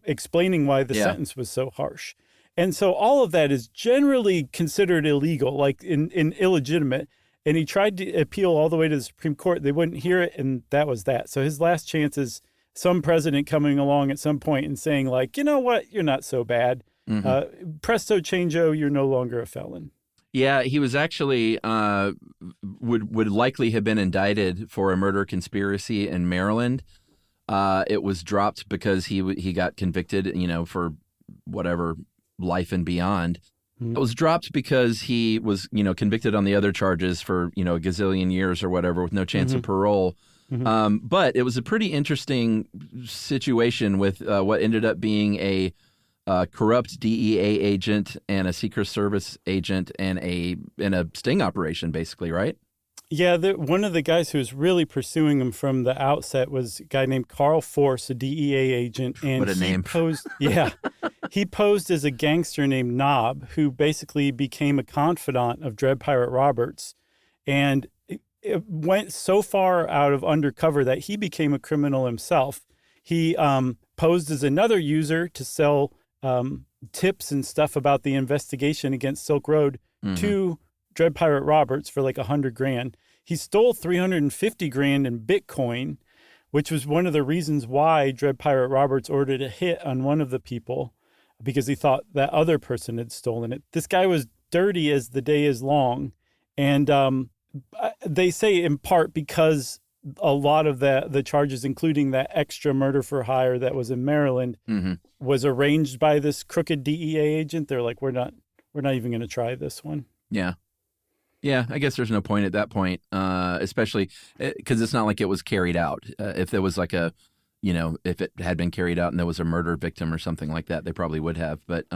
explaining why the sentence was so harsh. And so all of that is generally considered illegal, like in illegitimate. And he tried to appeal all the way to the Supreme Court. They wouldn't hear it, and that was that. So his last chance is some president coming along at some point and saying, like, you know what, you're not so bad. Presto changeo, you're no longer a felon. Yeah, he was actually would likely have been indicted for a murder conspiracy in Maryland. It was dropped because he got convicted, for whatever, life and beyond. It was dropped because he was, convicted on the other charges for, a gazillion years or whatever with no chance of parole. But it was a pretty interesting situation with what ended up being a corrupt DEA agent and a Secret Service agent and in a sting operation, basically, right? Yeah, one of the guys who was really pursuing him from the outset was a guy named Carl Force, a DEA agent. And What a name. He posed as a gangster named Knob, who basically became a confidant of Dread Pirate Roberts. And it went so far out of undercover that he became a criminal himself. He posed as another user to sell tips and stuff about the investigation against Silk Road to Dread Pirate Roberts for like $100,000. He stole $350,000 in Bitcoin, which was one of the reasons why Dread Pirate Roberts ordered a hit on one of the people, because he thought that other person had stolen it. This guy was dirty as the day is long. And they say in part because a lot of the charges, including that extra murder for hire that was in Maryland, was arranged by this crooked DEA agent. They're like, we're not even going to try this one. Yeah. Yeah, I guess there's no point at that point, especially because it's not like it was carried out. If there was like if it had been carried out and there was a murder victim or something like that, they probably would have. But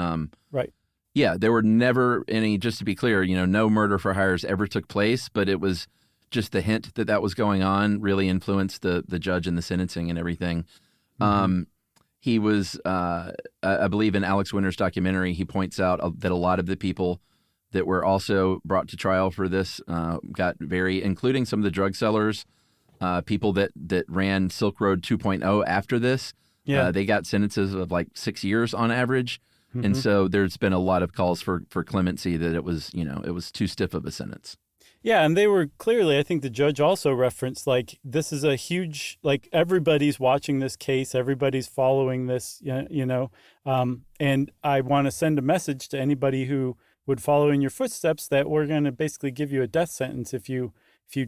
right. Yeah, there were never any, just to be clear, no murder for hires ever took place, but it was just the hint that was going on really influenced the judge and the sentencing and everything. He was, I believe in Alex Winter's documentary, he points out that a lot of the people that were also brought to trial for this including some of the drug sellers, people that ran Silk Road 2.0 after this. Yeah. They got sentences of like 6 years on average. And so there's been a lot of calls for clemency that it was too stiff of a sentence. Yeah, and they were clearly, I think the judge also referenced, like, this is a huge, like, everybody's watching this case, everybody's following this, and I want to send a message to anybody who would follow in your footsteps that we're going to basically give you a death sentence if you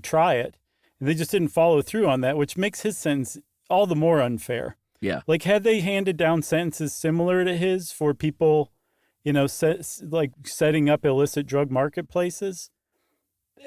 try it. And they just didn't follow through on that, which makes his sentence all the more unfair. Yeah. Like, had they handed down sentences similar to his for people, setting up illicit drug marketplaces,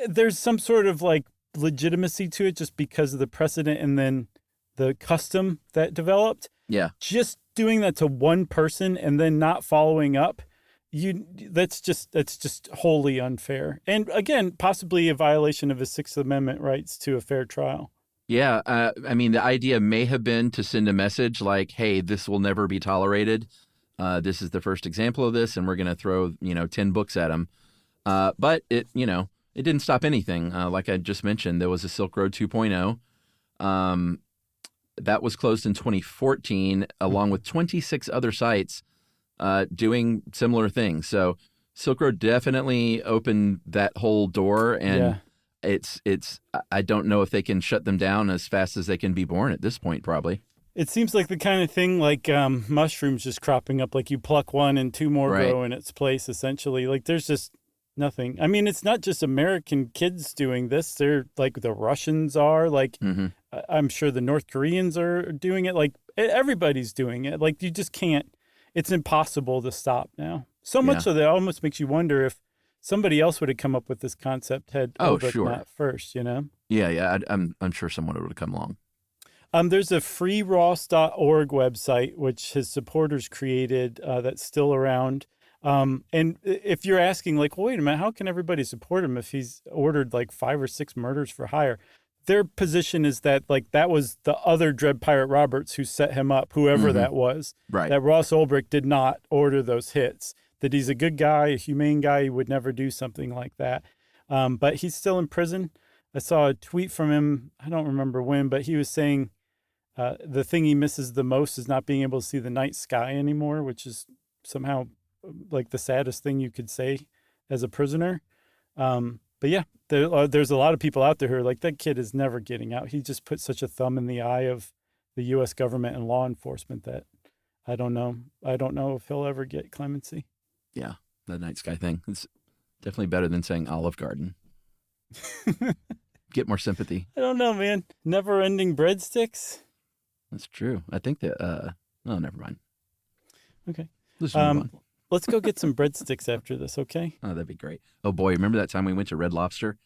there's some sort of like legitimacy to it just because of the precedent and then the custom that developed. Yeah. Just doing that to one person and then not following up, that's just wholly unfair. And again, possibly a violation of his Sixth Amendment rights to a fair trial. Yeah. I mean, the idea may have been to send a message like, hey, this will never be tolerated. This is the first example of this, and we're going to throw, 10 books at him. But it didn't stop anything. Like I just mentioned, there was a Silk Road 2.0. That was closed in 2014, along with 26 other sites doing similar things. So Silk Road definitely opened that whole door, and I don't know if they can shut them down as fast as they can be born at this point, probably. It seems like the kind of thing like mushrooms just cropping up, like you pluck one and two more grow in its place, essentially. Like there's just nothing. I mean, it's not just American kids doing this. They're like the Russians are, like I'm sure the North Koreans are doing it. Like everybody's doing it. Like you just can't, it's impossible to stop now. So much so that it almost makes you wonder if somebody else would have come up with this concept had not first, Yeah. I'm sure someone would have come along. There's a freeross.org website, which his supporters created, that's still around. And if you're asking, like, well, wait a minute, how can everybody support him if he's ordered like 5 or 6 murders for hire? Their position is that, like, that was the other Dread Pirate Roberts who set him up, whoever that was. Right. That Ross Ulbricht did not order those hits. That he's a good guy, a humane guy, he would never do something like that. But he's still in prison. I saw a tweet from him, I don't remember when, but he was saying the thing he misses the most is not being able to see the night sky anymore, which is somehow like the saddest thing you could say as a prisoner. But yeah, there's a lot of people out there who are like, that kid is never getting out. He just put such a thumb in the eye of the U.S. government and law enforcement that I don't know if he'll ever get clemency. Yeah, the night sky thing. Definitely better than saying Olive Garden. Get more sympathy. I don't know, man. Never-ending breadsticks? That's true. I think that, no, never mind. Okay. Let's move on. Let's go get some breadsticks after this, okay? Oh, that'd be great. Oh, boy. Remember that time we went to Red Lobster?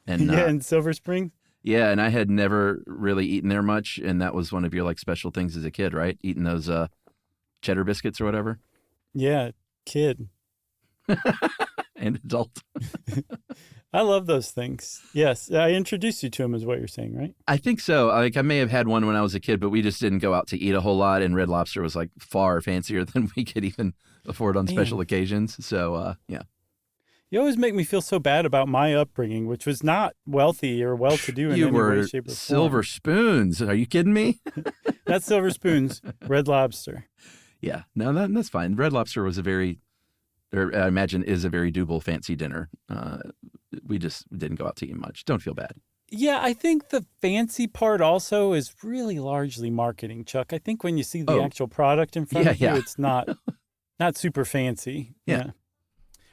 And, yeah, in Silver Spring? Yeah, and I had never really eaten there much, and that was one of your, like, special things as a kid, right? Eating those cheddar biscuits or whatever? Yeah, kid. And adult. I love those things. Yes, I introduced you to them is what you're saying, right? I think so. Like, I may have had one when I was a kid, but we just didn't go out to eat a whole lot, and Red Lobster was, like, far fancier than we could even afford on special occasions. So, yeah. You always make me feel so bad about my upbringing, which was not wealthy or well-to-do in any way, shape, or form. Silver spoons. Are you kidding me? Not Silver Spoons, Red Lobster. Yeah, no, that's fine. Red Lobster was I imagine is a very doable fancy dinner. We just didn't go out to eat much. Don't feel bad. Yeah, I think the fancy part also is really largely marketing, Chuck. I think when you see the actual product in front of you, it's not super fancy. Yeah.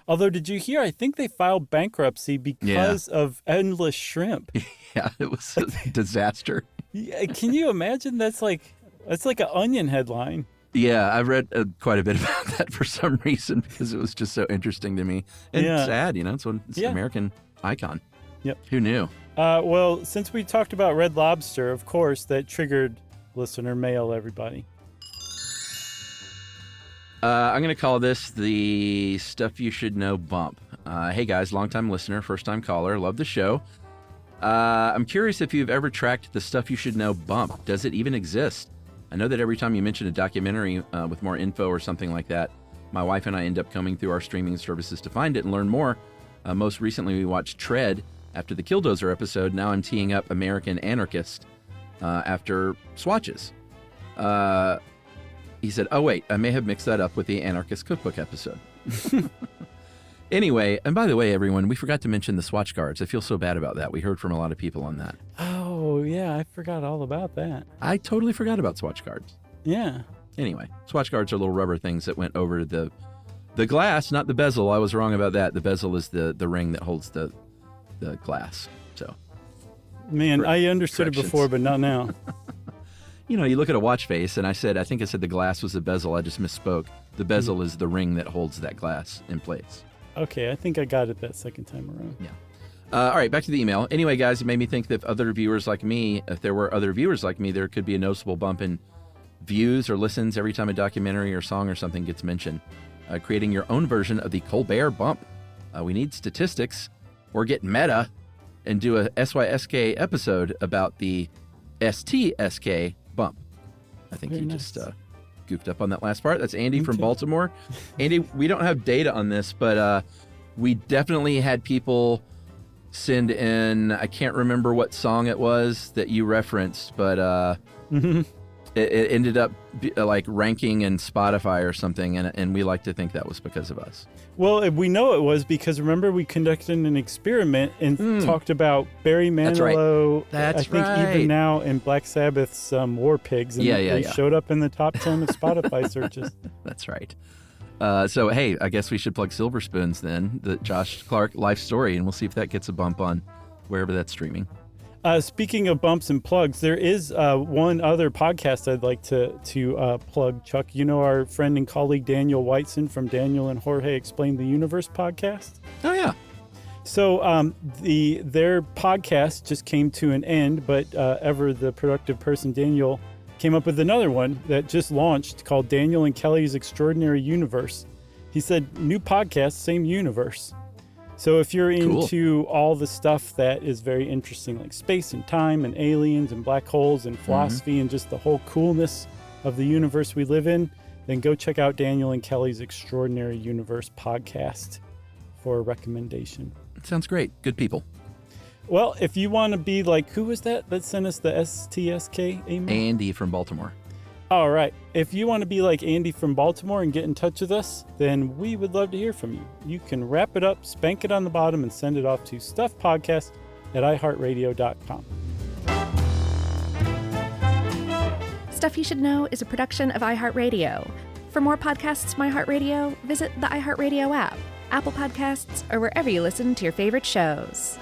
Although, did you hear? I think they filed bankruptcy because of endless shrimp. Yeah, it was a disaster. Yeah, can you imagine? That's like an Onion headline. Yeah, I read quite a bit about that for some reason because it was just so interesting to me. And sad, it's an American icon. Yep. Who knew? Well, since we talked about Red Lobster, of course, that triggered listener mail, everybody. I'm going to call this the Stuff You Should Know bump. Hey, guys, longtime listener, first-time caller. Love the show. I'm curious if you've ever tracked the Stuff You Should Know bump. Does it even exist? I know that every time you mention a documentary with more info or something like that, my wife and I end up combing through our streaming services to find it and learn more. Most recently, we watched Tread after the Killdozer episode. Now I'm teeing up American Anarchist after Swatches. He said, oh, wait, I may have mixed that up with the Anarchist Cookbook episode. Anyway, and by the way, everyone, we forgot to mention the Swatch guards. I feel so bad about that. We heard from a lot of people on that. Oh, yeah, I forgot all about that. I totally forgot about Swatch guards. Yeah. Anyway, Swatch guards are little rubber things that went over the glass, not the bezel. I was wrong about that. The bezel is the ring that holds the glass. So, man, I understood it before, but not now. You look at a watch face, and I think I said the glass was the bezel. I just misspoke. The bezel is the ring that holds that glass in place. Okay, I think I got it that second time around. Yeah. All right, back to the email. Anyway, guys, it made me think that if there were other viewers like me, there could be a noticeable bump in views or listens every time a documentary or song or something gets mentioned. Creating your own version of the Colbert bump. We need statistics, or get meta and do a SYSK episode about the STSK bump. I think you just goofed up on that last part. That's Andy from Baltimore. Andy, we don't have data on this, but we definitely had people send in, I can't remember what song it was that you referenced, but it ended up ranking in Spotify or something, and we like to think that was because of us. Well, we know it was because, remember, we conducted an experiment and talked about Barry Manilow, That's I think Even Now, and Black Sabbath's War Pigs, and they showed up in the top 10 of Spotify searches. That's right. So, hey, I guess we should plug Silver Spoons then, the Josh Clark life story, and we'll see if that gets a bump on wherever that's streaming. Speaking of bumps and plugs, there is one other podcast I'd like to plug, Chuck. You know our friend and colleague Daniel Whiteson from Daniel and Jorge Explain the Universe podcast? Oh, yeah. So their podcast just came to an end, but ever the productive person, Daniel, came up with another one that just launched called Daniel and Kelly's Extraordinary Universe. He said, new podcast, same universe. So if you're into all the stuff that is very interesting, like space and time and aliens and black holes and philosophy and just the whole coolness of the universe we live in, then go check out Daniel and Kelly's Extraordinary Universe podcast for a recommendation. Sounds great. Good people. Well, if you want to be like, who was that sent us the STSK email? Andy from Baltimore. All right. If you want to be like Andy from Baltimore and get in touch with us, then we would love to hear from you. You can wrap it up, spank it on the bottom, and send it off to stuffpodcast@iheartradio.com. Stuff You Should Know is a production of iHeartRadio. For more podcasts from iHeartRadio, visit the iHeartRadio app, Apple Podcasts, or wherever you listen to your favorite shows.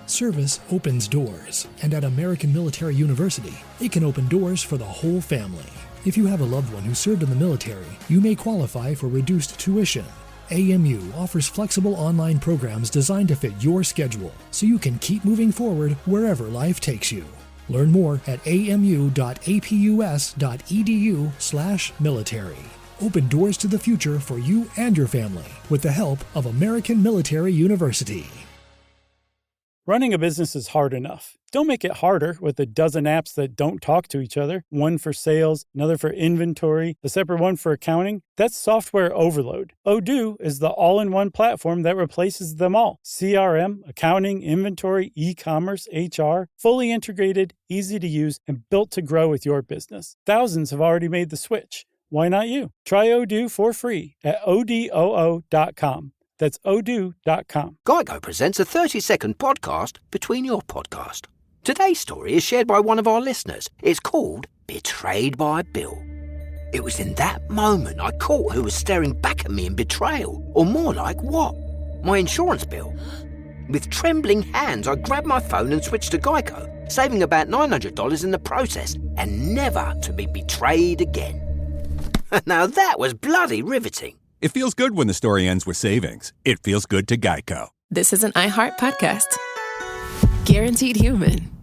Service opens doors, and at American Military University, it can open doors for the whole family. If you have a loved one who served in the military, you may qualify for reduced tuition. AMU offers flexible online programs designed to fit your schedule, so you can keep moving forward wherever life takes you. Learn more at amu.apus.edu/military. Open doors to the future for you and your family with the help of American Military University. Running a business is hard enough. Don't make it harder with a dozen apps that don't talk to each other. One for sales, another for inventory, a separate one for accounting. That's software overload. Odoo is the all-in-one platform that replaces them all. CRM, accounting, inventory, e-commerce, HR, fully integrated, easy to use, and built to grow with your business. Thousands have already made the switch. Why not you? Try Odoo for free at odoo.com. That's odoo.com. Geico presents a 30-second podcast between your podcast. Today's story is shared by one of our listeners. It's called Betrayed by Bill. It was in that moment I caught who was staring back at me in betrayal. Or more like what? My insurance bill. With trembling hands, I grabbed my phone and switched to Geico, saving about $900 in the process, and never to be betrayed again. Now that was bloody riveting. It feels good when the story ends with savings. It feels good to Geico. This is an iHeart podcast. Guaranteed human.